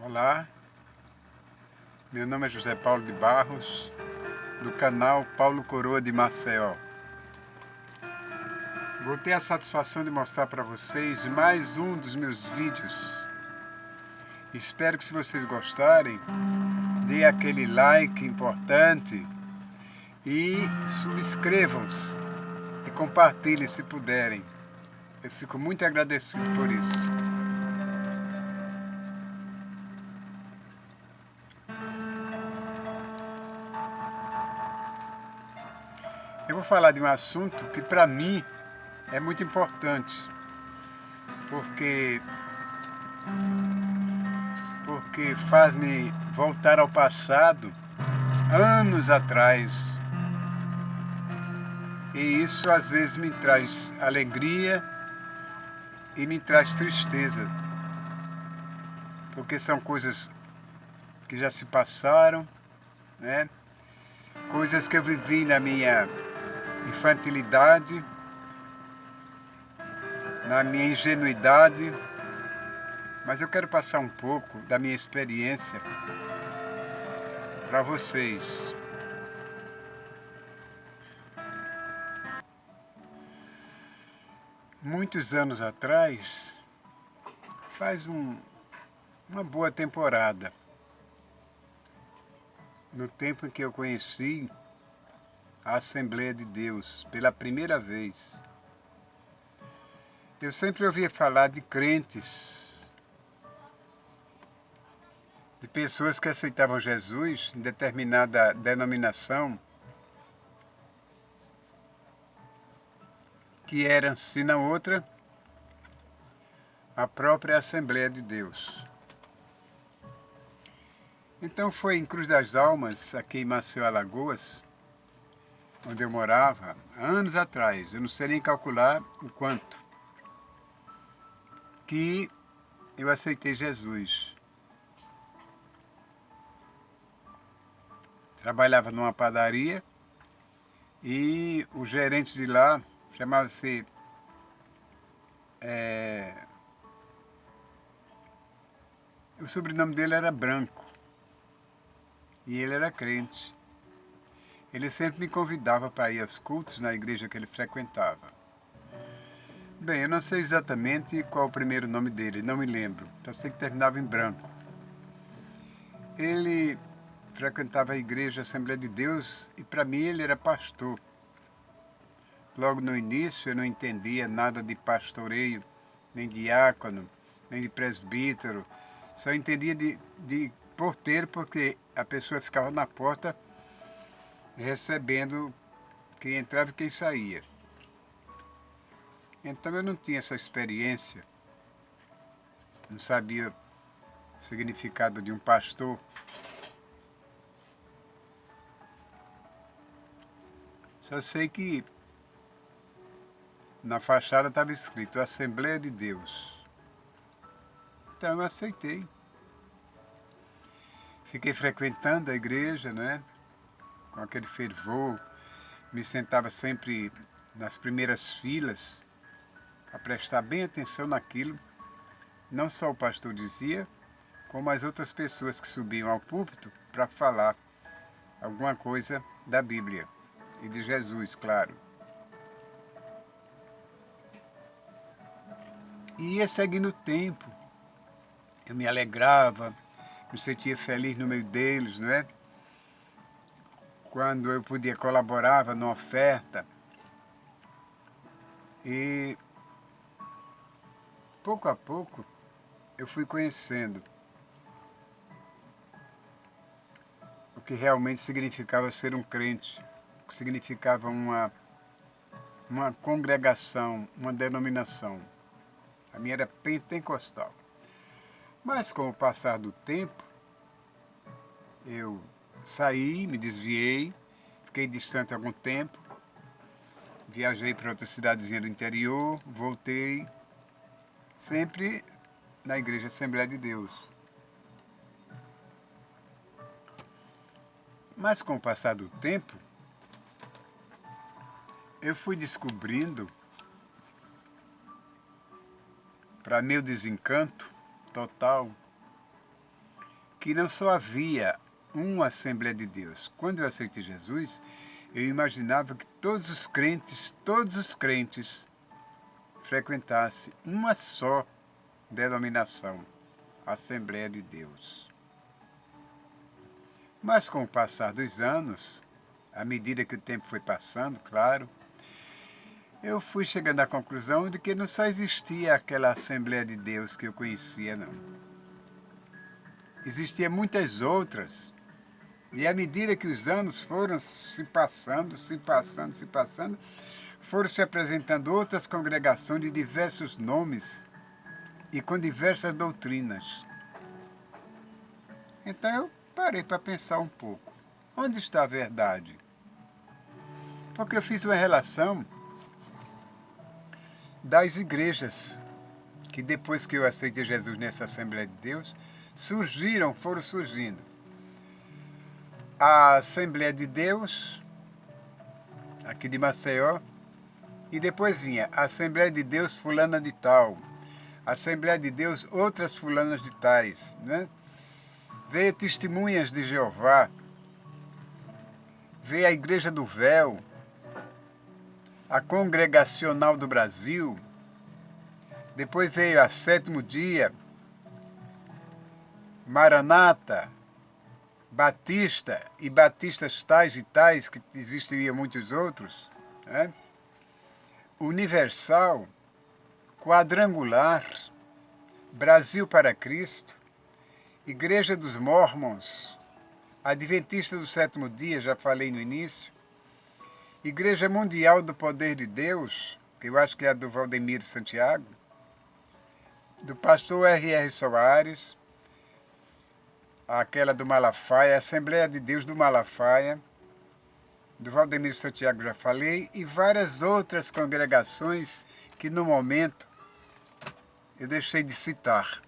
Olá, meu nome é José Paulo de Barros, do canal Paulo Coroa de Maceió. Vou ter a satisfação de mostrar para vocês mais um dos meus vídeos. Espero que, se vocês gostarem, dê aquele like importante e subscrevam-se e compartilhem se puderem. Eu fico muito agradecido por isso. Eu vou falar de um assunto que, para mim, é muito importante, porque faz-me voltar ao passado, anos atrás. E isso às vezes me traz alegria e me traz tristeza, porque são coisas que já se passaram, né? Coisas que eu vivi na minha infantilidade, na minha ingenuidade, mas eu quero passar um pouco da minha experiência para vocês. Muitos anos atrás, faz uma boa temporada, no tempo em que eu conheci a Assembleia de Deus pela primeira vez. Eu sempre ouvia falar de crentes, de pessoas que aceitavam Jesus em determinada denominação, que era, se não outra, a própria Assembleia de Deus. Então foi em Cruz das Almas, aqui em Maceió, Alagoas, onde eu morava, anos atrás, eu não sei nem calcular o quanto, que eu aceitei Jesus. Trabalhava numa padaria e o gerente de lá chamava-se o sobrenome dele era Branco e ele era crente. Ele sempre me convidava para ir aos cultos na igreja que ele frequentava. Bem, eu não sei exatamente qual o primeiro nome dele, não me lembro, só sei que terminava em Branco. Ele frequentava a igreja Assembleia de Deus e, para mim, ele era pastor. Logo no início eu não entendia nada de pastoreio, nem diácono, nem de presbítero. Só entendia de porteiro, porque a pessoa ficava na porta recebendo quem entrava e quem saía. Então eu não tinha essa experiência, não sabia o significado de um pastor. Só sei que na fachada estava escrito Assembleia de Deus. Então eu aceitei. Fiquei frequentando a igreja, né? Com aquele fervor. Me sentava sempre nas primeiras filas para prestar bem atenção naquilo. Não só o pastor dizia, como as outras pessoas que subiam ao púlpito para falar alguma coisa da Bíblia e de Jesus, claro. E ia seguindo o tempo. Eu me alegrava, me sentia feliz no meio deles, não é? Quando eu podia colaborava na oferta. E pouco a pouco eu fui conhecendo o que realmente significava ser um crente, o que significava uma congregação, uma denominação. A minha era pentecostal. Mas com o passar do tempo, eu saí, me desviei, fiquei distante algum tempo, viajei para outra cidadezinha do interior, voltei, sempre na Igreja Assembleia de Deus. Mas com o passar do tempo, eu fui descobrindo, para meu desencanto total, que não só havia uma Assembleia de Deus. Quando eu aceitei Jesus, eu imaginava que todos os crentes frequentassem uma só denominação, Assembleia de Deus. Mas com o passar dos anos, à medida que o tempo foi passando, claro, eu fui chegando à conclusão de que não só existia aquela Assembleia de Deus que eu conhecia, não. Existiam muitas outras. E à medida que os anos foram se passando, foram se apresentando outras congregações de diversos nomes e com diversas doutrinas. Então eu parei para pensar um pouco. Onde está a verdade? Porque eu fiz uma relação das igrejas que depois que eu aceitei Jesus nessa Assembleia de Deus, foram surgindo. A Assembleia de Deus, aqui de Maceió, e depois vinha a Assembleia de Deus fulana de tal, a Assembleia de Deus outras fulanas de tais, né? Veio Testemunhas de Jeová, veio a Igreja do Véu, a Congregacional do Brasil, depois veio a Sétimo Dia, Maranata, Batista e batistas tais e tais, que existiam muitos outros, né? Universal, Quadrangular, Brasil para Cristo, Igreja dos Mormons, Adventista do Sétimo Dia, já falei no início, Igreja Mundial do Poder de Deus, que eu acho que é a do Valdemiro Santiago, do pastor R.R. Soares, aquela do Malafaia, Assembleia de Deus do Malafaia, do Valdemiro Santiago já falei, e várias outras congregações que no momento eu deixei de citar.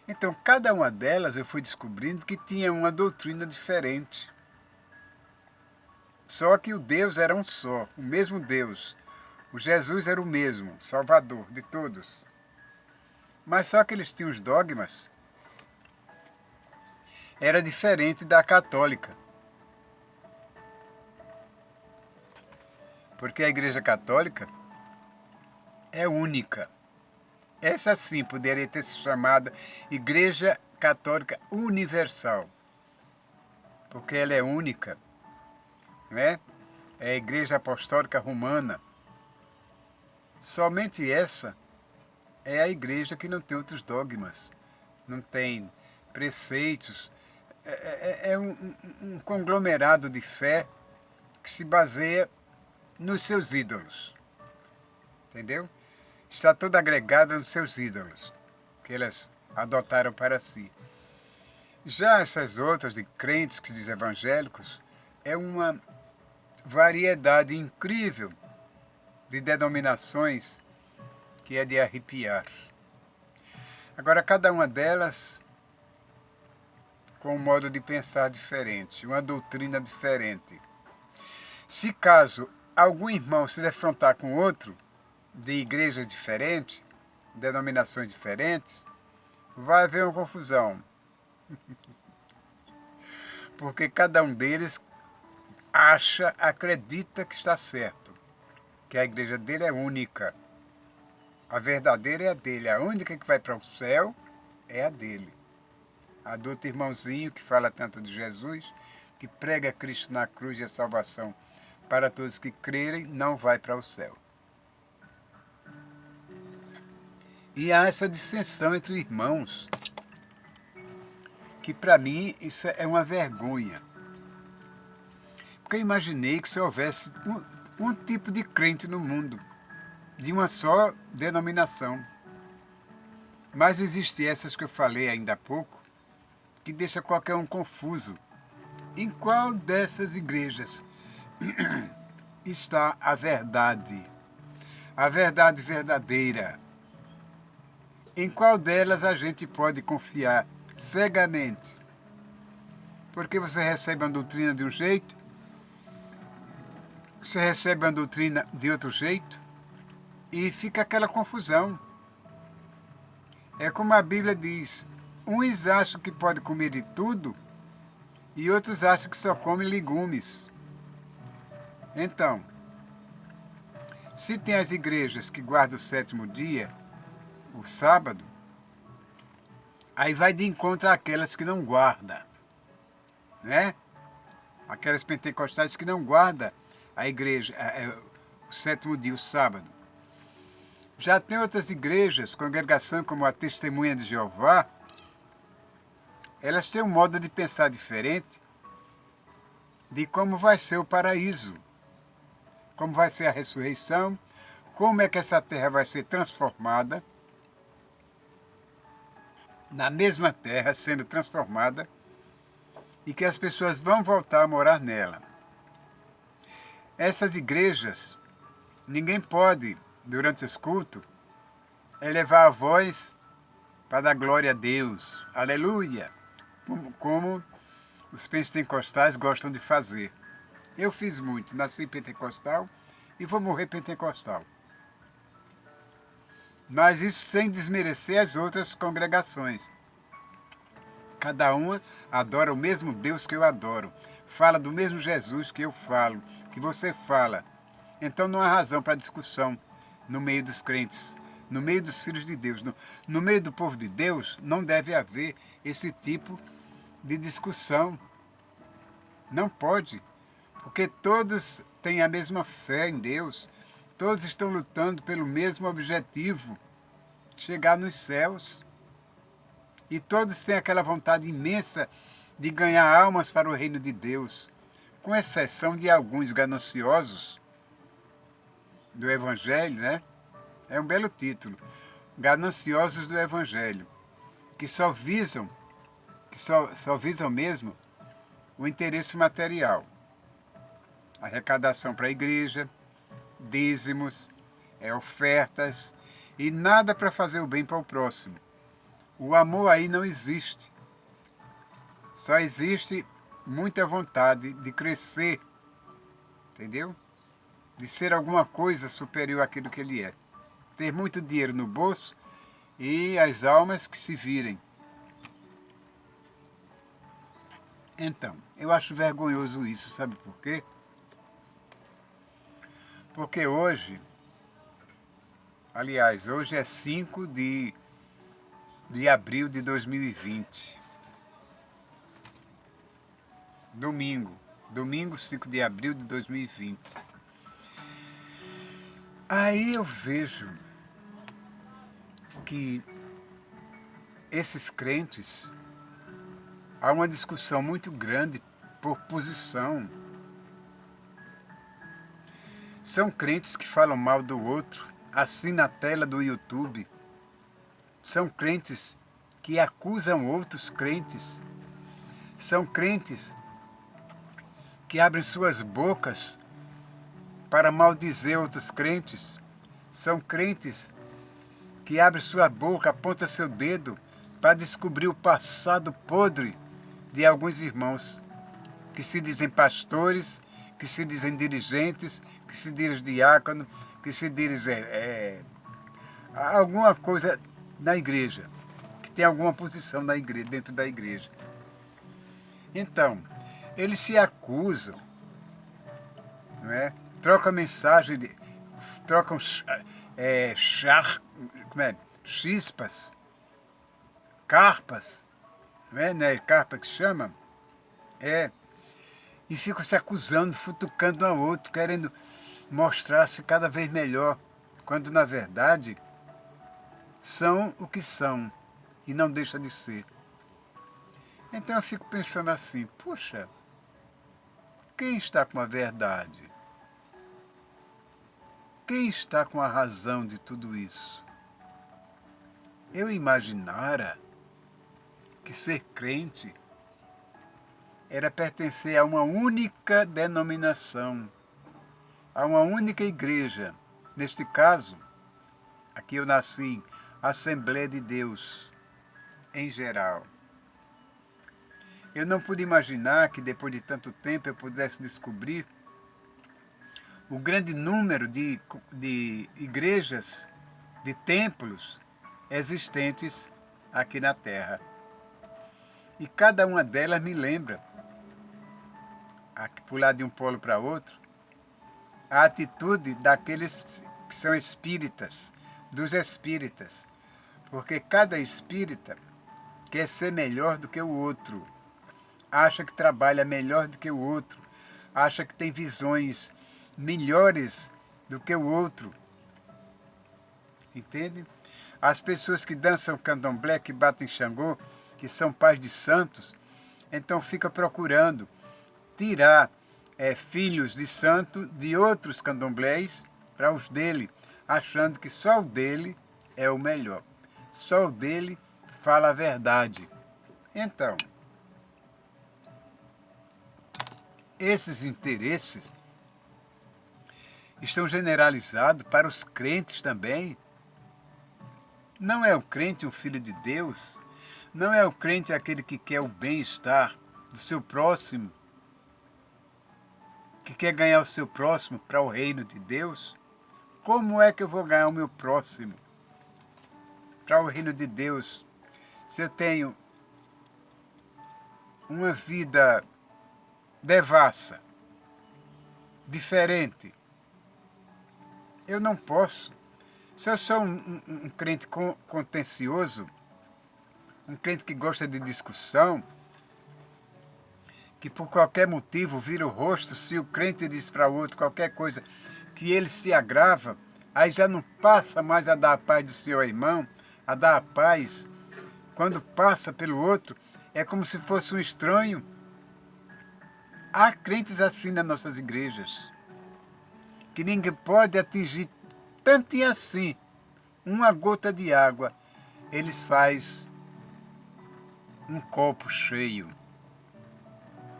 Então, cada uma delas eu fui descobrindo que tinha uma doutrina diferente. Só que o Deus era um só, o mesmo Deus. O Jesus era o mesmo, Salvador de todos. Mas só que eles tinham os dogmas. Era diferente da católica. Porque a Igreja Católica é única. Essa sim poderia ter se chamado Igreja Católica Universal. Porque ela é única. Né? É a Igreja Apostólica Romana. Somente essa é a igreja que não tem outros dogmas, não tem preceitos. É um conglomerado de fé que se baseia nos seus ídolos. Entendeu? Está todo agregado nos seus ídolos, que elas adotaram para si. Já essas outras de crentes, que dizem evangélicos, é uma variedade incrível de denominações que é de arrepiar. Agora, cada uma delas com um modo de pensar diferente, uma doutrina diferente. Se caso algum irmão se defrontar com outro, de igrejas diferentes, denominações diferentes, vai haver uma confusão. Porque cada um deles acredita que está certo, que a igreja dele é única. A verdadeira é a dele, a única que vai para o céu é a dele. A do outro irmãozinho que fala tanto de Jesus, que prega Cristo na cruz e a salvação para todos que crerem, não vai para o céu. E há essa dissensão entre irmãos, que para mim isso é uma vergonha. Porque eu imaginei que se houvesse um tipo de crente no mundo, de uma só denominação. Mas existem essas que eu falei ainda há pouco, que deixa qualquer um confuso. Em qual dessas igrejas está a verdade verdadeira? Em qual delas a gente pode confiar cegamente? Porque você recebe uma doutrina de um jeito, você recebe uma doutrina de outro jeito, e fica aquela confusão. É como a Bíblia diz, uns acham que pode comer de tudo e outros acham que só come legumes. Então, se tem as igrejas que guardam o sétimo dia, o sábado, aí vai de encontro àquelas que não guardam, né? Aquelas pentecostais que não guardam a igreja, o sétimo dia, o sábado. Já tem outras igrejas, congregações como a Testemunha de Jeová, elas têm um modo de pensar diferente de como vai ser o paraíso, como vai ser a ressurreição, como é que essa terra vai ser transformada, na mesma terra sendo transformada, e que as pessoas vão voltar a morar nela. Essas igrejas, ninguém pode, durante os cultos, elevar a voz para dar glória a Deus, aleluia, como os pentecostais gostam de fazer. Eu fiz muito, nasci pentecostal e vou morrer pentecostal. Mas isso sem desmerecer as outras congregações. Cada uma adora o mesmo Deus que eu adoro, fala do mesmo Jesus que eu falo, que você fala. Então não há razão para discussão no meio dos crentes, no meio dos filhos de Deus. No meio do povo de Deus não deve haver esse tipo de discussão. Não pode, porque todos têm a mesma fé em Deus, todos estão lutando pelo mesmo objetivo, chegar nos céus. E todos têm aquela vontade imensa de ganhar almas para o reino de Deus, com exceção de alguns gananciosos do Evangelho, né? É um belo título. Gananciosos do Evangelho, que só visam mesmo o interesse material. Arrecadação para a igreja, dízimos, ofertas e nada para fazer o bem para o próximo. O amor aí não existe. Só existe muita vontade de crescer, entendeu? De ser alguma coisa superior àquilo que ele é. Ter muito dinheiro no bolso e as almas que se virem. Então, eu acho vergonhoso isso, sabe por quê? Porque hoje, aliás, hoje é 5 de abril de 2020. Domingo 5 de abril de 2020. Aí eu vejo que esses crentes, há uma discussão muito grande por posição. São crentes que falam mal do outro, assim na tela do YouTube. São crentes que acusam outros crentes. São crentes que abrem suas bocas para maldizer outros crentes. São crentes que abrem sua boca, apontam seu dedo para descobrir o passado podre de alguns irmãos que se dizem pastores, que se dizem dirigentes, que se dizem diácono, que se dizem alguma coisa na igreja, que tem alguma posição na igreja, dentro da igreja. Então, eles se acusam, não é? Trocam mensagem, trocam chispas, carpas, não é carpa que chama? E ficam se acusando, futucando um ao outro, querendo mostrar-se cada vez melhor, quando na verdade são o que são e não deixa de ser. Então eu fico pensando assim, puxa, quem está com a verdade? Quem está com a razão de tudo isso? Eu imaginara que ser crente era pertencer a uma única denominação, a uma única igreja. Neste caso, aqui eu nasci, Assembleia de Deus, em geral. Eu não pude imaginar que depois de tanto tempo eu pudesse descobrir o grande número de igrejas, de templos existentes aqui na Terra. E cada uma delas me lembra, aqui pular de um polo para outro, a atitude daqueles que são espíritas, dos espíritas. Porque cada espírita quer ser melhor do que o outro, acha que trabalha melhor do que o outro, acha que tem visões melhores do que o outro. Entende? As pessoas que dançam candomblé, que batem Xangô, que são pais de santos, então fica procurando tirar filhos de santo de outros candomblés para os dele, achando que só o dele é o melhor. Só o dele fala a verdade. Então, esses interesses estão generalizados para os crentes também. Não é o crente um filho de Deus? Não é o crente aquele que quer o bem-estar do seu próximo? Que quer ganhar o seu próximo para o reino de Deus? Como é que eu vou ganhar o meu próximo para o reino de Deus se eu tenho uma vida devassa, diferente? Eu não posso. Se eu sou um crente contencioso, um crente que gosta de discussão, que por qualquer motivo vira o rosto, se o crente diz para o outro qualquer coisa que ele se agrava, aí já não passa mais a dar a paz do seu irmão, a dar a paz. Quando passa pelo outro, é como se fosse um estranho. Há crentes assim nas nossas igrejas, que ninguém pode atingir tanto e assim. Uma gota de água, eles fazem um copo cheio.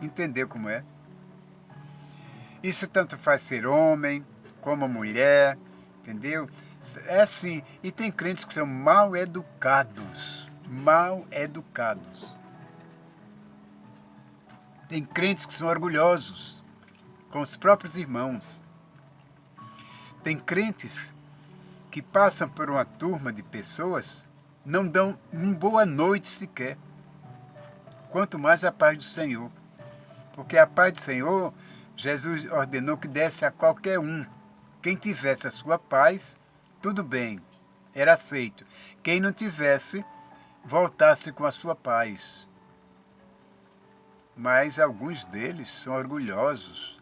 Entendeu como é? Isso tanto faz ser homem como mulher, entendeu? É assim. E tem crentes que são mal educados. Mal educados. Tem crentes que são orgulhosos com os próprios irmãos. Tem crentes que passam por uma turma de pessoas, não dão uma boa noite sequer. Quanto mais a paz do Senhor. Porque a paz do Senhor, Jesus ordenou que desse a qualquer um. Quem tivesse a sua paz, tudo bem, era aceito. Quem não tivesse, voltasse com a sua paz. Mas alguns deles são orgulhosos.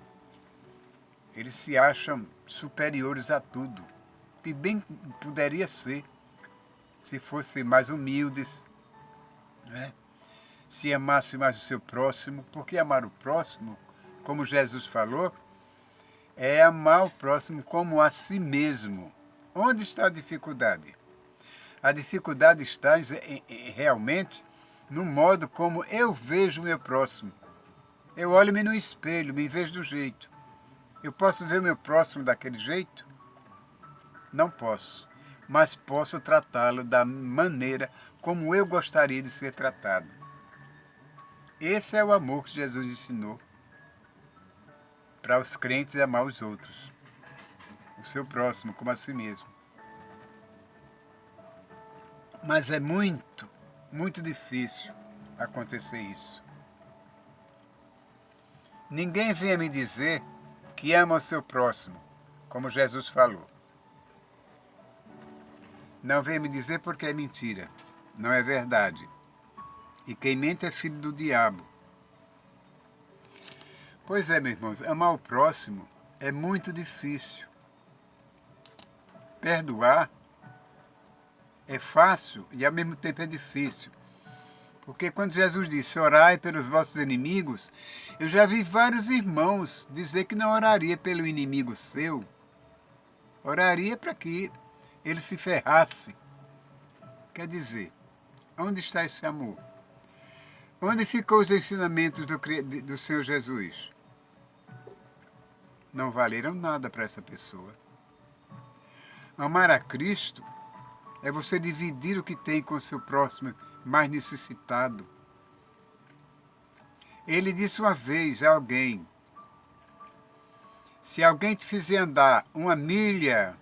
Eles se acham superiores a tudo. Que bem poderia ser, se fossem mais humildes, né? Se amasse mais o seu próximo, porque amar o próximo, como Jesus falou, é amar o próximo como a si mesmo. Onde está a dificuldade? A dificuldade está realmente no modo como eu vejo o meu próximo. Eu olho-me no espelho, me vejo do jeito. Eu posso ver o meu próximo daquele jeito? Não posso, mas posso tratá-lo da maneira como eu gostaria de ser tratado. Esse é o amor que Jesus ensinou para os crentes amar os outros, o seu próximo como a si mesmo. Mas é muito, muito difícil acontecer isso. Ninguém venha me dizer que ama o seu próximo, como Jesus falou. Não venha me dizer porque é mentira, não é verdade. E quem mente é filho do diabo. Pois é, meus irmãos, amar o próximo é muito difícil. Perdoar é fácil e ao mesmo tempo é difícil. Porque quando Jesus disse, orai pelos vossos inimigos, eu já vi vários irmãos dizer que não oraria pelo inimigo seu. Oraria para que ele se ferrasse. Quer dizer, onde está esse amor? Onde ficou os ensinamentos do Senhor Jesus? Não valeram nada para essa pessoa. Amar a Cristo é você dividir o que tem com o seu próximo mais necessitado. Ele disse uma vez a alguém, se alguém te fizer andar 1 milha,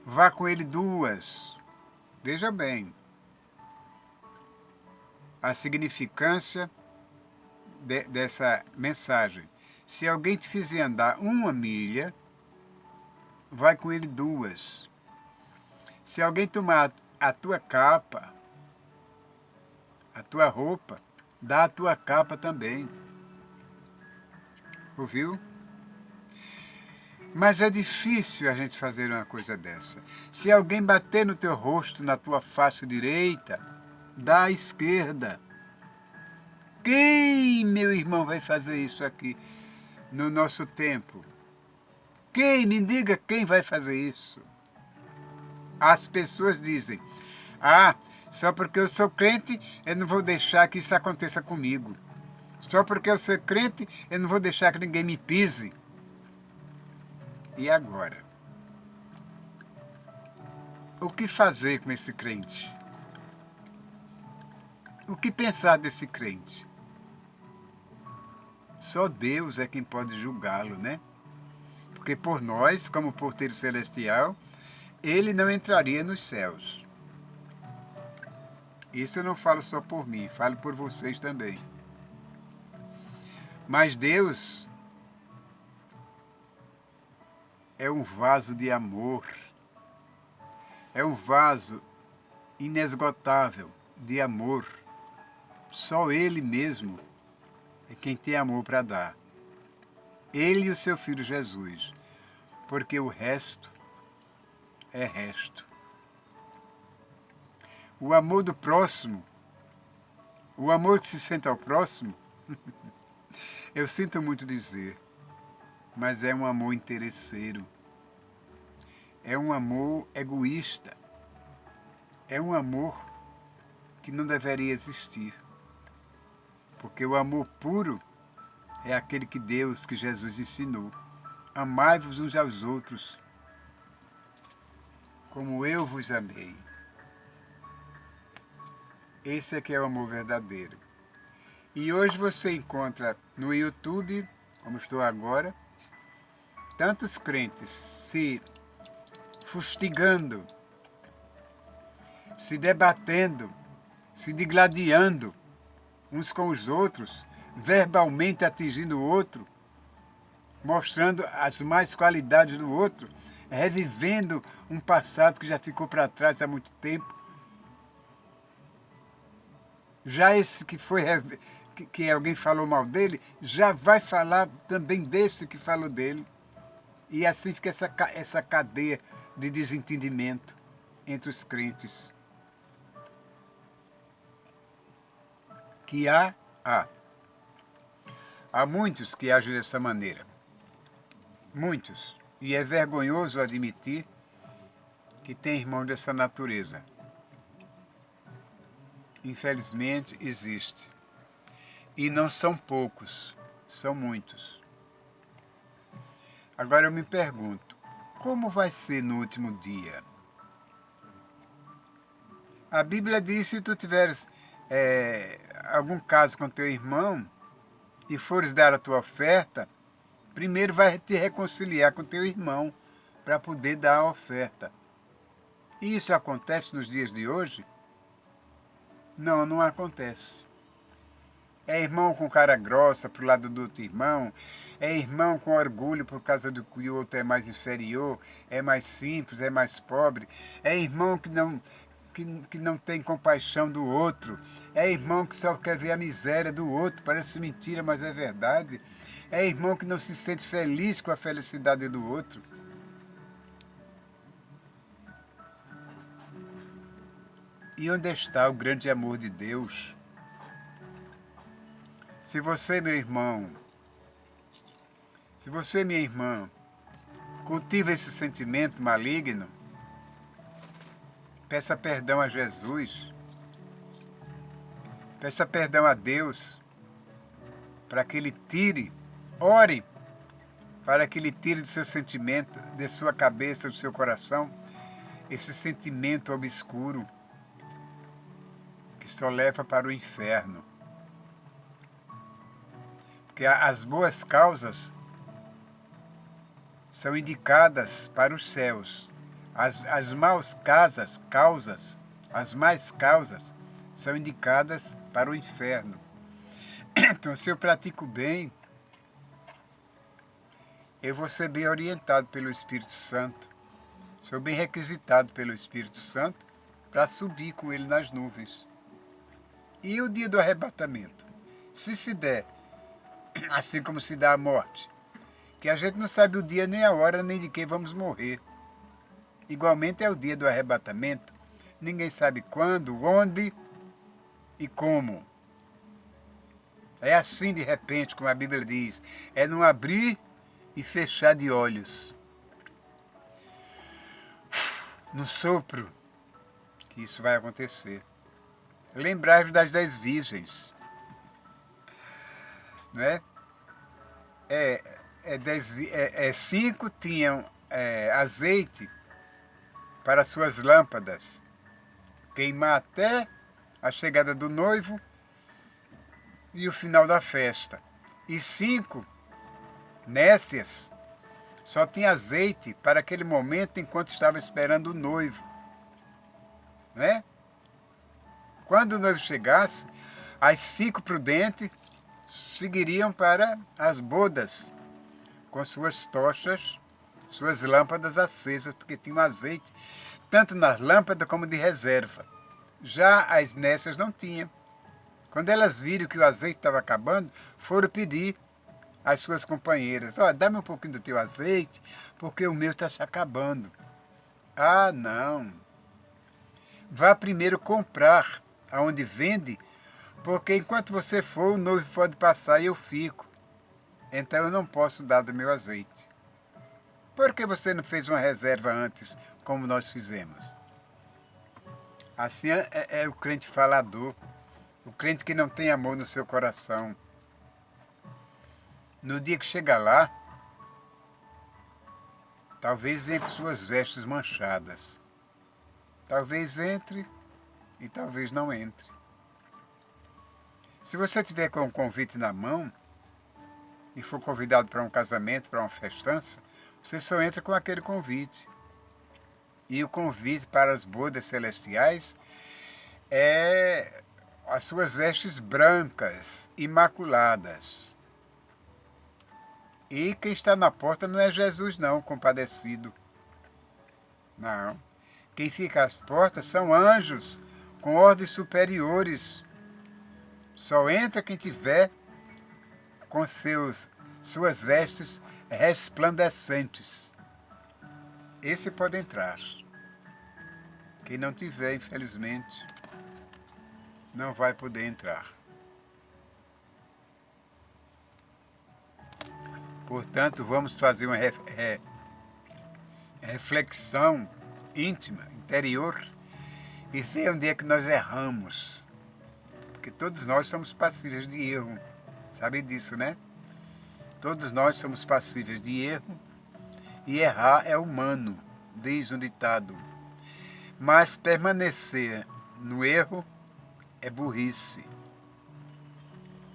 vá com ele 2. Veja bem. a significância dessa mensagem. Se alguém te fizer andar 1 milha, vai com ele 2. Se alguém tomar a tua capa, a tua roupa, dá a tua capa também. Ouviu? Mas é difícil a gente fazer uma coisa dessa. Se alguém bater no teu rosto, na tua face direita, dá à esquerda. Quem, meu irmão, vai fazer isso aqui no nosso tempo? Quem? Me diga quem vai fazer isso. As pessoas dizem, só porque eu sou crente, eu não vou deixar que isso aconteça comigo. Só porque eu sou crente, eu não vou deixar que ninguém me pise. E agora? O que fazer com esse crente? O que pensar desse crente? Só Deus é quem pode julgá-lo, né? Porque por nós, como porteiro celestial, ele não entraria nos céus. Isso eu não falo só por mim, falo por vocês também. Mas Deus é um vaso de amor, é um vaso inesgotável de amor. Só Ele mesmo é quem tem amor para dar. Ele e o seu Filho Jesus, porque o resto é resto. O amor do próximo, o amor que se sente ao próximo, eu sinto muito dizer, mas é um amor interesseiro, é um amor egoísta, é um amor que não deveria existir, porque o amor puro é aquele que Deus, que Jesus ensinou. Amai-vos uns aos outros, como eu vos amei. Esse é que é o amor verdadeiro. E hoje você encontra no YouTube, como estou agora, tantos crentes se fustigando, se debatendo, se digladiando uns com os outros, verbalmente atingindo o outro, mostrando as mais qualidades do outro, revivendo um passado que já ficou para trás há muito tempo. Já esse que alguém falou mal dele, já vai falar também desse que falou dele. E assim fica essa cadeia de desentendimento entre os crentes. Que há. Há muitos que agem dessa maneira. Muitos. E é vergonhoso admitir que tem irmãos dessa natureza. Infelizmente, existe. E não são poucos, são muitos. Agora eu me pergunto, como vai ser no último dia? A Bíblia diz que se tu tiveres algum caso com teu irmão e fores dar a tua oferta, primeiro vai te reconciliar com teu irmão para poder dar a oferta. E isso acontece nos dias de hoje? Não, não acontece. É irmão com cara grossa pro lado do outro irmão, é irmão com orgulho por causa do que o outro é mais inferior, é mais simples, é mais pobre, é irmão que não tem compaixão do outro, é irmão que só quer ver a miséria do outro, parece mentira, mas é verdade, é irmão que não se sente feliz com a felicidade do outro. E onde está o grande amor de Deus? Se você, meu irmão, se você, minha irmã, cultiva esse sentimento maligno, peça perdão a Jesus, peça perdão a Deus, para que Ele tire, ore, para que Ele tire do seu sentimento, de sua cabeça, do seu coração, esse sentimento obscuro que só leva para o inferno. Porque as boas causas são indicadas para os céus. As más causas, as más causas, são indicadas para o inferno. Então, se eu pratico bem, eu vou ser bem orientado pelo Espírito Santo. Sou bem requisitado pelo Espírito Santo para subir com ele nas nuvens. E o dia do arrebatamento? Se der, assim como se dá a morte, que a gente não sabe o dia, nem a hora, nem de que vamos morrer. Igualmente é o dia do arrebatamento. Ninguém sabe quando, onde e como. É assim de repente, como a Bíblia diz. É num abrir e fechar de olhos. No sopro que isso vai acontecer. Lembrai-vos das 10 virgens. Não é? Cinco tinham azeite para suas lâmpadas, queimar até a chegada do noivo e o final da festa. E 5 nécias só tinha azeite para aquele momento enquanto estava esperando o noivo. Né? Quando o noivo chegasse, as 5 prudentes seguiriam para as bodas, com suas tochas, suas lâmpadas acesas, porque tinham azeite, tanto nas lâmpadas como de reserva. Já as nécias não tinham. Quando elas viram que o azeite estava acabando, foram pedir às suas companheiras: ó, dá-me um pouquinho do teu azeite, porque o meu está se acabando. Ah, não. Vá primeiro comprar aonde vende, porque enquanto você for, o noivo pode passar e eu fico. Então eu não posso dar do meu azeite. Por que você não fez uma reserva antes, como nós fizemos? Assim é o crente falador, o crente que não tem amor no seu coração. No dia que chegar lá, talvez venha com suas vestes manchadas. Talvez entre e talvez não entre. Se você tiver com um convite na mão e for convidado para um casamento, para uma festança, você só entra com aquele convite. E o convite para as bodas celestiais é as suas vestes brancas, imaculadas. E quem está na porta não é Jesus não, compadecido. Não. Quem fica às portas são anjos com ordens superiores. Só entra quem tiver com suas vestes resplandecentes. Esse pode entrar. Quem não tiver, infelizmente, não vai poder entrar. Portanto, vamos fazer uma reflexão íntima, interior, e ver onde é que nós erramos. Porque todos nós somos passíveis de erro. Sabe disso, né? Todos nós somos passíveis de erro, e errar é humano, diz um ditado. Mas permanecer no erro é burrice.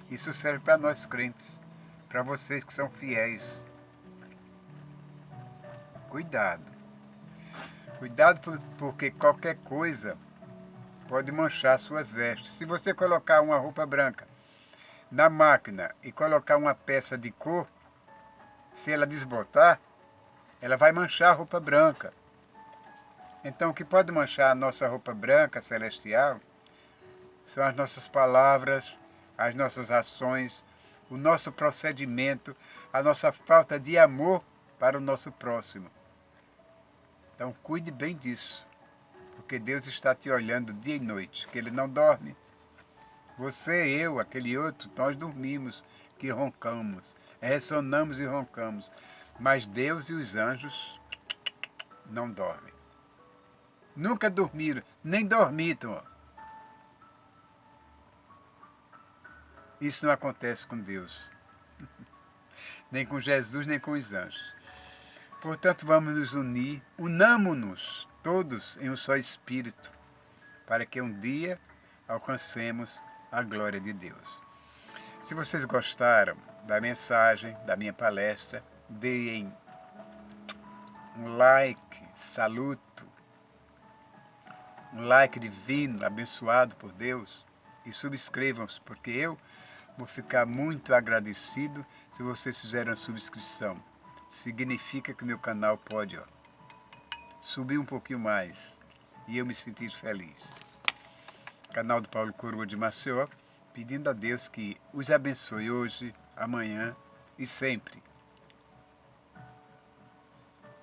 Isso serve para nós crentes, para vocês que são fiéis. Cuidado. Cuidado porque qualquer coisa pode manchar suas vestes. Se você colocar uma roupa branca na máquina e colocar uma peça de cor, se ela desbotar, ela vai manchar a roupa branca. Então, o que pode manchar a nossa roupa branca celestial são as nossas palavras, as nossas ações, o nosso procedimento, a nossa falta de amor para o nosso próximo. Então, cuide bem disso, porque Deus está te olhando dia e noite, que Ele não dorme. Você, eu, aquele outro, nós dormimos, que roncamos, ressonamos e roncamos, mas Deus e os anjos não dormem. Nunca dormiram, nem dormitam. Isso não acontece com Deus, nem com Jesus, nem com os anjos. Portanto, vamos nos unir, unamo-nos todos em um só Espírito, para que um dia alcancemos a glória de Deus. Se vocês gostaram da mensagem, da minha palestra, deem um like, saluto, um like divino, abençoado por Deus, e subscrevam-se, porque eu vou ficar muito agradecido se vocês fizerem a subscrição. Significa que meu canal pode subir um pouquinho mais e eu me sentir feliz. Canal do Paulo Coroa de Maceió, pedindo a Deus que os abençoe hoje, amanhã e sempre.